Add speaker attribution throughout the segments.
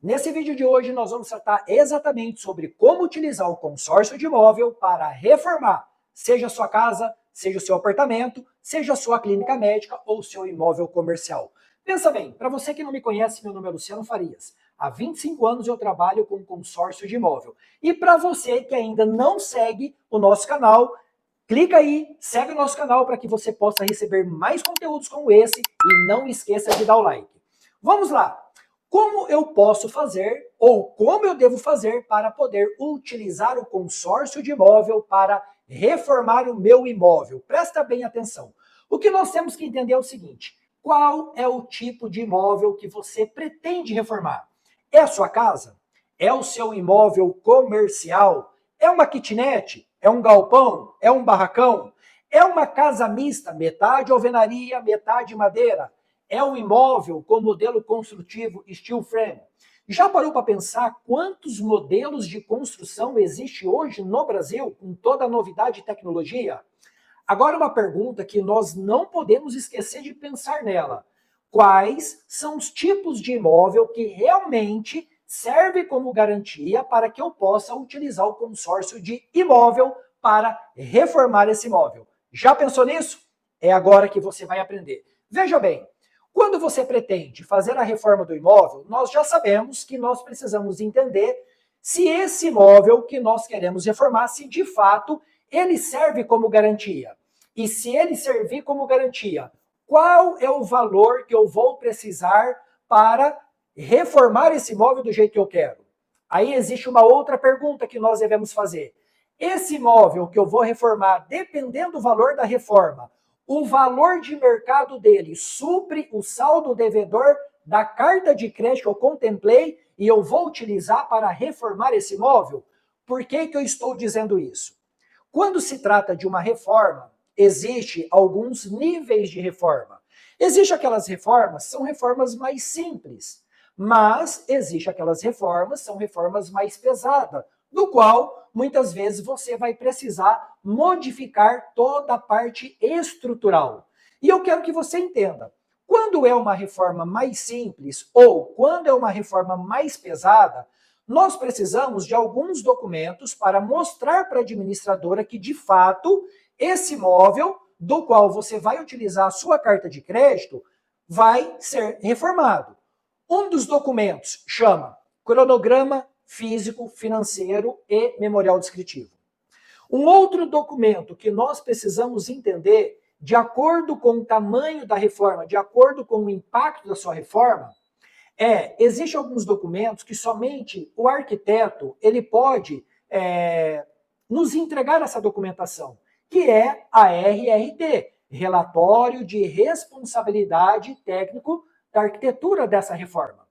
Speaker 1: Nesse vídeo de hoje nós vamos tratar exatamente sobre como utilizar o consórcio de imóvel para reformar, seja a sua casa, seja o seu apartamento, seja a sua clínica médica ou seu imóvel comercial. Pensa bem, para você que não me conhece, meu nome é Luciano Farias. Há 25 anos eu trabalho com consórcio de imóvel. E para você que ainda não segue o nosso canal, clica aí, segue o nosso canal para que você possa receber mais conteúdos como esse e não esqueça de dar o like. Vamos lá! Como eu posso fazer ou como eu devo fazer para poder utilizar o consórcio de imóvel para reformar o meu imóvel? Presta bem atenção. O que nós temos que entender é o seguinte: qual é o tipo de imóvel que você pretende reformar? É a sua casa? É o seu imóvel comercial? É uma kitnet? É um galpão? É um barracão? É uma casa mista, metade alvenaria, metade madeira? É um imóvel com modelo construtivo steel frame? Já parou para pensar quantos modelos de construção existe hoje no Brasil, com toda a novidade e tecnologia? Agora uma pergunta que nós não podemos esquecer de pensar nela. Quais são os tipos de imóvel que realmente serve como garantia para que eu possa utilizar o consórcio de imóvel para reformar esse imóvel? Já pensou nisso? É agora que você vai aprender. Veja bem, quando você pretende fazer a reforma do imóvel, nós já sabemos que nós precisamos entender se esse imóvel que nós queremos reformar, se de fato ele serve como garantia. E se ele servir como garantia, qual é o valor que eu vou precisar para reformar esse imóvel do jeito que eu quero? Aí existe uma outra pergunta que nós devemos fazer. Esse imóvel que eu vou reformar, dependendo do valor da reforma, o valor de mercado dele supre o saldo devedor da carta de crédito que eu contemplei e eu vou utilizar para reformar esse imóvel? Por que eu estou dizendo isso? Quando se trata de uma reforma, existe alguns níveis de reforma. Existem aquelas reformas, são reformas mais simples, mas existe aquelas reformas, são reformas mais pesadas, do qual muitas vezes você vai precisar modificar toda a parte estrutural. E eu quero que você entenda, quando é uma reforma mais simples ou quando é uma reforma mais pesada, nós precisamos de alguns documentos para mostrar para a administradora que, de fato, esse imóvel, do qual você vai utilizar a sua carta de crédito, vai ser reformado. Um dos documentos chama cronograma físico, financeiro e memorial descritivo. Um outro documento que nós precisamos entender, de acordo com o tamanho da reforma, de acordo com o impacto da sua reforma, existem alguns documentos que somente o arquiteto ele pode nos entregar essa documentação, que é a RRT, Relatório de Responsabilidade Técnico da Arquitetura dessa reforma.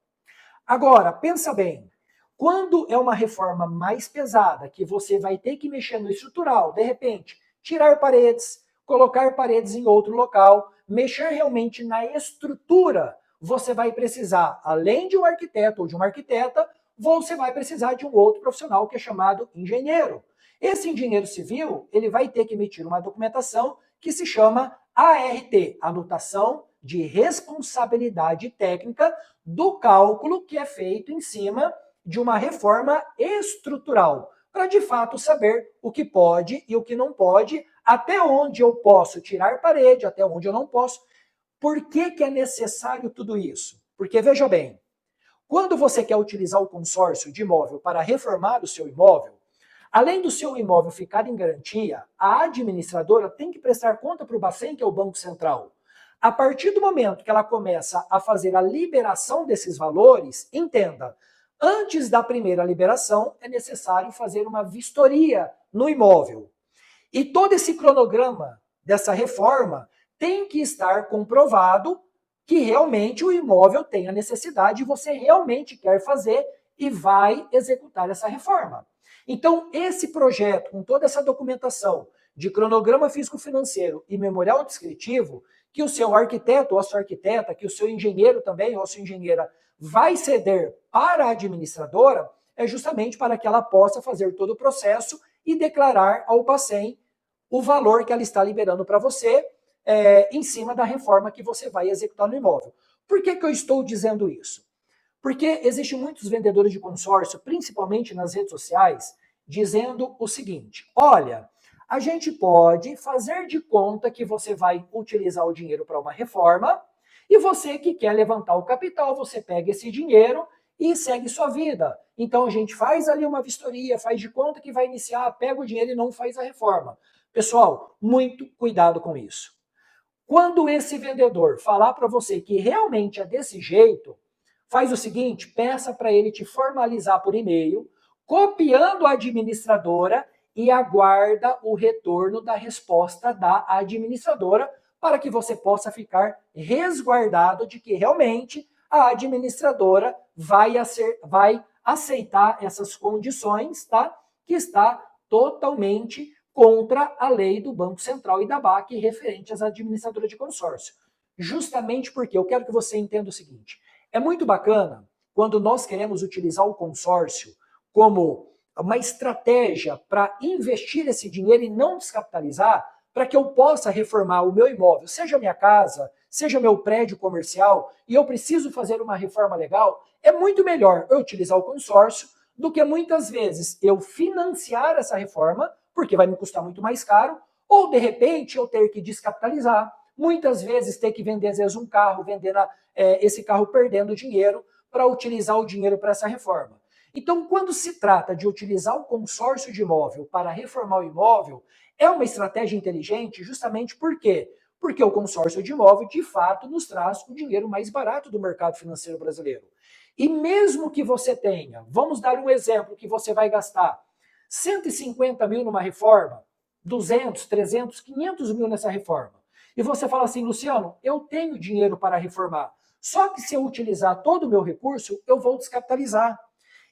Speaker 1: Agora, pensa bem, quando é uma reforma mais pesada, que você vai ter que mexer no estrutural, de repente, tirar paredes, colocar paredes em outro local, mexer realmente na estrutura, você vai precisar, além de um arquiteto ou de uma arquiteta, você vai precisar de um outro profissional que é chamado engenheiro. Esse engenheiro civil, ele vai ter que emitir uma documentação que se chama ART, Anotação de Responsabilidade Técnica do cálculo que é feito em cima de uma reforma estrutural, para de fato saber o que pode e o que não pode, até onde eu posso tirar parede, até onde eu não posso. Por que é necessário tudo isso? Porque, veja bem, quando você quer utilizar o consórcio de imóvel para reformar o seu imóvel, além do seu imóvel ficar em garantia, a administradora tem que prestar conta para o Bacen, que é o Banco Central. A partir do momento que ela começa a fazer a liberação desses valores, entenda, antes da primeira liberação é necessário fazer uma vistoria no imóvel. E todo esse cronograma dessa reforma tem que estar comprovado que realmente o imóvel tem a necessidade e você realmente quer fazer e vai executar essa reforma. Então, esse projeto, com toda essa documentação de cronograma físico-financeiro e memorial descritivo, que o seu arquiteto ou a sua arquiteta, que o seu engenheiro também ou a sua engenheira vai ceder para a administradora, é justamente para que ela possa fazer todo o processo e declarar ao Bacen o valor que ela está liberando para você em cima da reforma que você vai executar no imóvel. Por que eu estou dizendo isso? Porque existem muitos vendedores de consórcio, principalmente nas redes sociais, dizendo o seguinte: olha, a gente pode fazer de conta que você vai utilizar o dinheiro para uma reforma e você que quer levantar o capital, você pega esse dinheiro e segue sua vida. Então a gente faz ali uma vistoria, faz de conta que vai iniciar, pega o dinheiro e não faz a reforma. Pessoal, muito cuidado com isso. Quando esse vendedor falar para você que realmente é desse jeito, faz o seguinte, peça para ele te formalizar por e-mail, copiando a administradora e aguarda o retorno da resposta da administradora para que você possa ficar resguardado de que realmente a administradora vai aceitar essas condições, tá? Que está totalmente contra a lei do Banco Central e da BAC referente às administradoras de consórcio. Justamente porque eu quero que você entenda o seguinte: é muito bacana quando nós queremos utilizar o consórcio como uma estratégia para investir esse dinheiro e não descapitalizar, para que eu possa reformar o meu imóvel, seja minha casa, seja meu prédio comercial, e eu preciso fazer uma reforma legal. É muito melhor eu utilizar o consórcio do que muitas vezes eu financiar essa reforma, porque vai me custar muito mais caro, ou de repente eu ter que descapitalizar, muitas vezes ter que vender às vezes um carro, vender esse carro perdendo dinheiro para utilizar o dinheiro para essa reforma. Então, quando se trata de utilizar o consórcio de imóvel para reformar o imóvel, é uma estratégia inteligente justamente por quê? Porque o consórcio de imóvel, de fato, nos traz o dinheiro mais barato do mercado financeiro brasileiro. E mesmo que você tenha, vamos dar um exemplo que você vai gastar 150 mil numa reforma, 200, 300, 500 mil nessa reforma. E você fala assim, Luciano, eu tenho dinheiro para reformar, só que se eu utilizar todo o meu recurso, eu vou descapitalizar.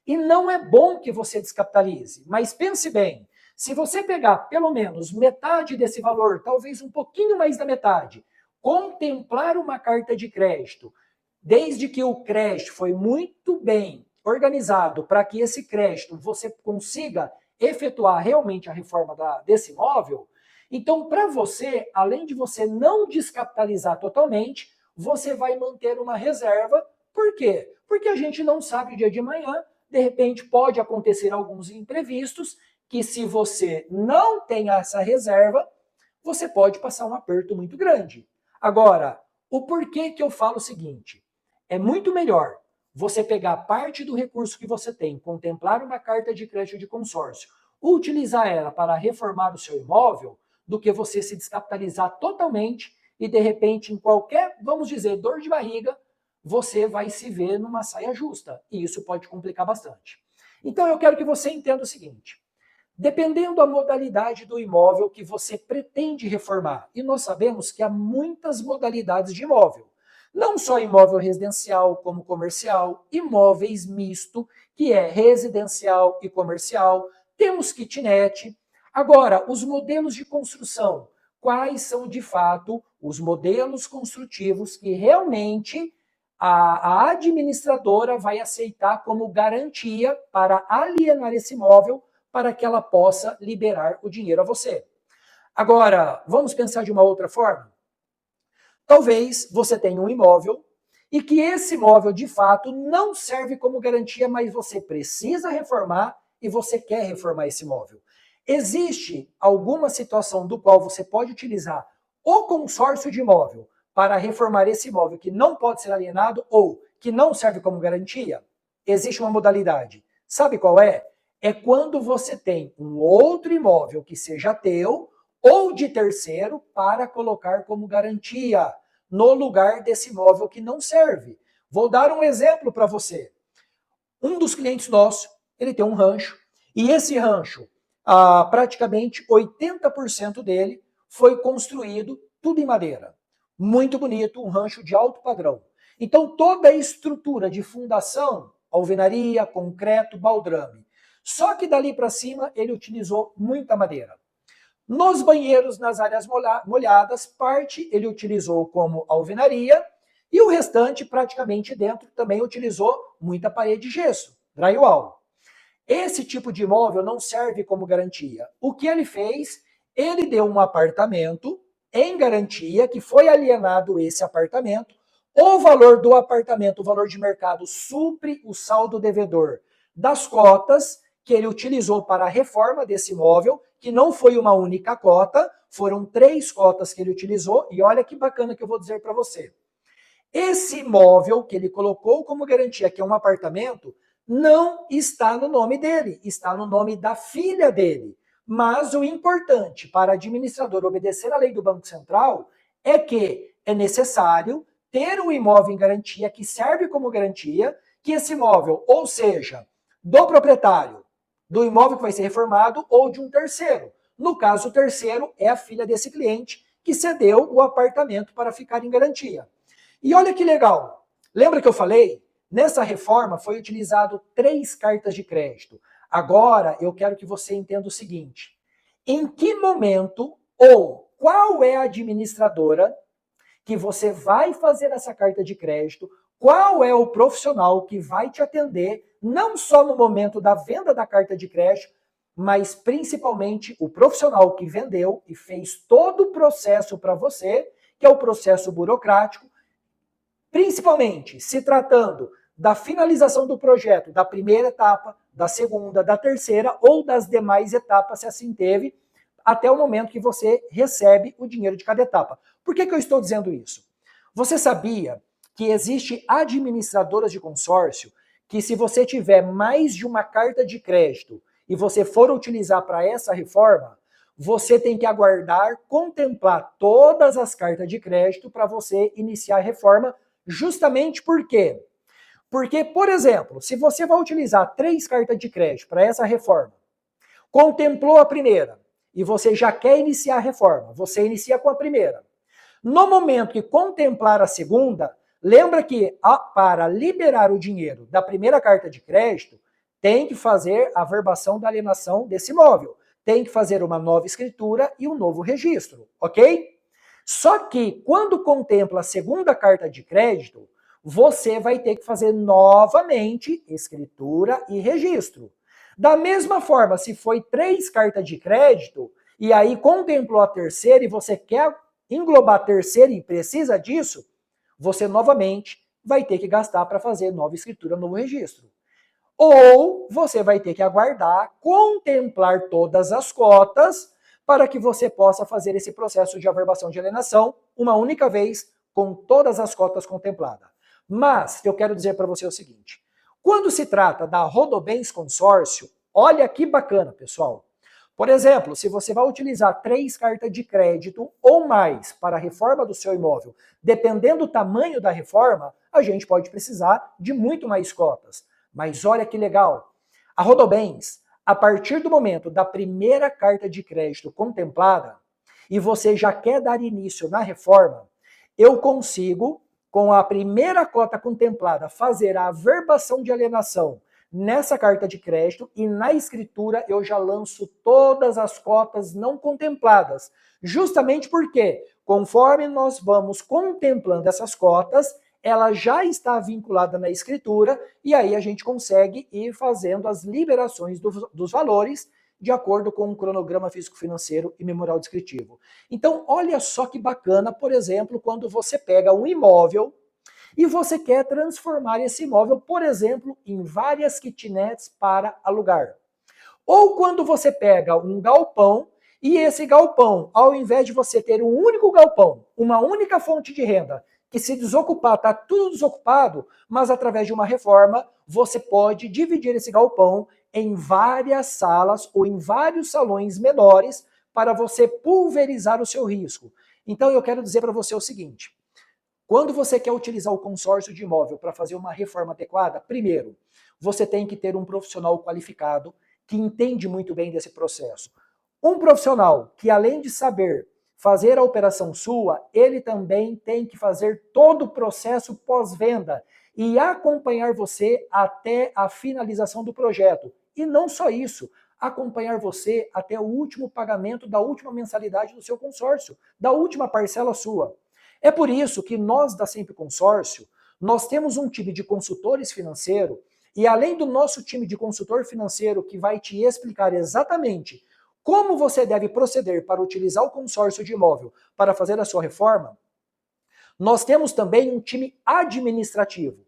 Speaker 1: E não é bom que você descapitalize, mas pense bem, se você pegar pelo menos metade desse valor, talvez um pouquinho mais da metade, contemplar uma carta de crédito, desde que o crédito foi muito bem organizado para que esse crédito você consiga efetuar realmente a reforma desse imóvel, então para você, além de você não descapitalizar totalmente, você vai manter uma reserva. Por quê? Porque a gente não sabe o dia de amanhã, de repente pode acontecer alguns imprevistos que se você não tem essa reserva, você pode passar um aperto muito grande. Agora, o porquê que eu falo o seguinte, é muito melhor você pegar parte do recurso que você tem, contemplar uma carta de crédito de consórcio, utilizar ela para reformar o seu imóvel, do que você se descapitalizar totalmente e de repente em qualquer, vamos dizer, dor de barriga, você vai se ver numa saia justa. E isso pode complicar bastante. Então eu quero que você entenda o seguinte, dependendo da modalidade do imóvel que você pretende reformar, e nós sabemos que há muitas modalidades de imóvel, não só imóvel residencial como comercial, imóveis misto, que é residencial e comercial, temos kitnet. Agora, os modelos de construção, quais são de fato os modelos construtivos que realmente a administradora vai aceitar como garantia para alienar esse imóvel para que ela possa liberar o dinheiro a você. Agora, vamos pensar de uma outra forma? Talvez você tenha um imóvel e que esse imóvel de fato não serve como garantia, mas você precisa reformar e você quer reformar esse imóvel. Existe alguma situação do qual você pode utilizar o consórcio de imóvel para reformar esse imóvel que não pode ser alienado ou que não serve como garantia? Existe uma modalidade. Sabe qual é? É quando você tem um outro imóvel que seja teu ou de terceiro para colocar como garantia no lugar desse imóvel que não serve. Vou dar um exemplo para você. Um dos clientes nossos, ele tem um rancho e esse rancho, praticamente 80% dele foi construído tudo em madeira. Muito bonito, um rancho de alto padrão. Então toda a estrutura de fundação, alvenaria, concreto, baldrame. Só que dali para cima ele utilizou muita madeira. Nos banheiros, nas áreas molhadas, parte ele utilizou como alvenaria e o restante, praticamente dentro, também utilizou muita parede de gesso, drywall. Esse tipo de imóvel não serve como garantia. O que ele fez? Ele deu um apartamento em garantia, que foi alienado esse apartamento, o valor do apartamento, o valor de mercado, supre o saldo devedor das cotas que ele utilizou para a reforma desse imóvel, que não foi uma única cota, foram 3 cotas que ele utilizou, e olha que bacana que eu vou dizer para você. Esse imóvel que ele colocou como garantia, que é um apartamento, não está no nome dele, está no nome da filha dele. Mas o importante para a administradora obedecer à lei do Banco Central é que é necessário ter um imóvel em garantia que serve como garantia, que esse imóvel, ou seja, do proprietário, do imóvel que vai ser reformado ou de um terceiro. No caso, o terceiro é a filha desse cliente que cedeu o apartamento para ficar em garantia. E olha que legal, lembra que eu falei? Nessa reforma foi utilizado 3 cartas de crédito. Agora eu quero que você entenda o seguinte: em que momento ou qual é a administradora que você vai fazer essa carta de crédito, qual é o profissional que vai te atender, não só no momento da venda da carta de crédito, mas principalmente o profissional que vendeu e fez todo o processo para você, que é o processo burocrático, principalmente se tratando da finalização do projeto, da primeira etapa, da segunda, da terceira ou das demais etapas, se assim teve, até o momento que você recebe o dinheiro de cada etapa. Por que eu estou dizendo isso? Você sabia que existe administradoras de consórcio que, se você tiver mais de uma carta de crédito e você for utilizar para essa reforma, você tem que aguardar, contemplar todas as cartas de crédito para você iniciar a reforma, justamente por quê? Porque, por exemplo, se você vai utilizar 3 cartas de crédito para essa reforma, contemplou a primeira e você já quer iniciar a reforma, você inicia com a primeira. No momento que contemplar a segunda, lembra que para liberar o dinheiro da primeira carta de crédito, tem que fazer a averbação da alienação desse imóvel. Tem que fazer uma nova escritura e um novo registro, ok? Só que quando contempla a segunda carta de crédito, você vai ter que fazer novamente escritura e registro. Da mesma forma, se foi 3 cartas de crédito, e aí contemplou a terceira e você quer englobar a terceira e precisa disso, você novamente vai ter que gastar para fazer nova escritura, novo registro. Ou você vai ter que aguardar, contemplar todas as cotas, para que você possa fazer esse processo de averbação de alienação uma única vez, com todas as cotas contempladas. Mas eu quero dizer para você o seguinte: quando se trata da Rodobens Consórcio, olha que bacana, pessoal. Por exemplo, se você vai utilizar 3 cartas de crédito ou mais para a reforma do seu imóvel, dependendo do tamanho da reforma, a gente pode precisar de muito mais cotas. Mas olha que legal, a Rodobens, a partir do momento da primeira carta de crédito contemplada, e você já quer dar início na reforma, eu consigo, com a primeira cota contemplada, fazer a averbação de alienação nessa carta de crédito e na escritura eu já lanço todas as cotas não contempladas. Justamente porque, conforme nós vamos contemplando essas cotas, ela já está vinculada na escritura e aí a gente consegue ir fazendo as liberações dos valores de acordo com o cronograma físico-financeiro e memorial descritivo. Então, olha só que bacana, por exemplo, quando você pega um imóvel e você quer transformar esse imóvel, por exemplo, em várias kitnets para alugar. Ou quando você pega um galpão e esse galpão, ao invés de você ter um único galpão, uma única fonte de renda, que se desocupar, está tudo desocupado, mas através de uma reforma, você pode dividir esse galpão em várias salas ou em vários salões menores para você pulverizar o seu risco. Então eu quero dizer para você o seguinte: quando você quer utilizar o consórcio de imóvel para fazer uma reforma adequada, primeiro, você tem que ter um profissional qualificado que entende muito bem desse processo. Um profissional que, além de saber fazer a operação sua, ele também tem que fazer todo o processo pós-venda e acompanhar você até a finalização do projeto. E não só isso, acompanhar você até o último pagamento da última mensalidade do seu consórcio, da última parcela sua. É por isso que nós da Sempre Consórcio, nós temos um time de consultores financeiros e além do nosso time de consultor financeiro que vai te explicar exatamente como você deve proceder para utilizar o consórcio de imóvel para fazer a sua reforma, Nós temos também um time administrativo.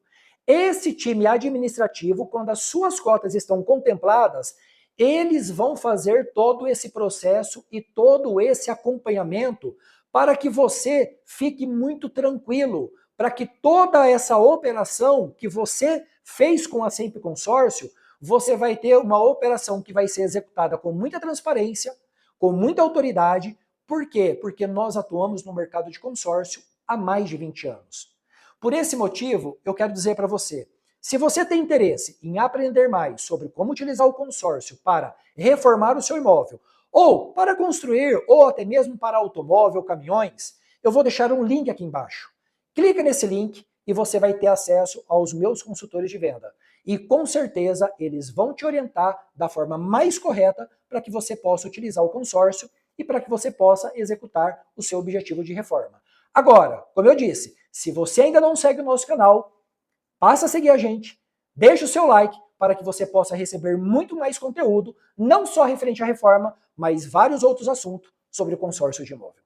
Speaker 1: Esse time administrativo, quando as suas cotas estão contempladas, eles vão fazer todo esse processo e todo esse acompanhamento para que você fique muito tranquilo, para que toda essa operação que você fez com a Sempre Consórcio, você vai ter uma operação que vai ser executada com muita transparência, com muita autoridade. Por quê? Porque nós atuamos no mercado de consórcio há mais de 20 anos. Por esse motivo, eu quero dizer para você, se você tem interesse em aprender mais sobre como utilizar o consórcio para reformar o seu imóvel, ou para construir, ou até mesmo para automóvel, caminhões, eu vou deixar um link aqui embaixo. Clica nesse link e você vai ter acesso aos meus consultores de venda. E com certeza eles vão te orientar da forma mais correta para que você possa utilizar o consórcio e para que você possa executar o seu objetivo de reforma. Agora, como eu disse, se você ainda não segue o nosso canal, passa a seguir a gente, deixa o seu like para que você possa receber muito mais conteúdo, não só referente à reforma, mas vários outros assuntos sobre o consórcio de imóvel.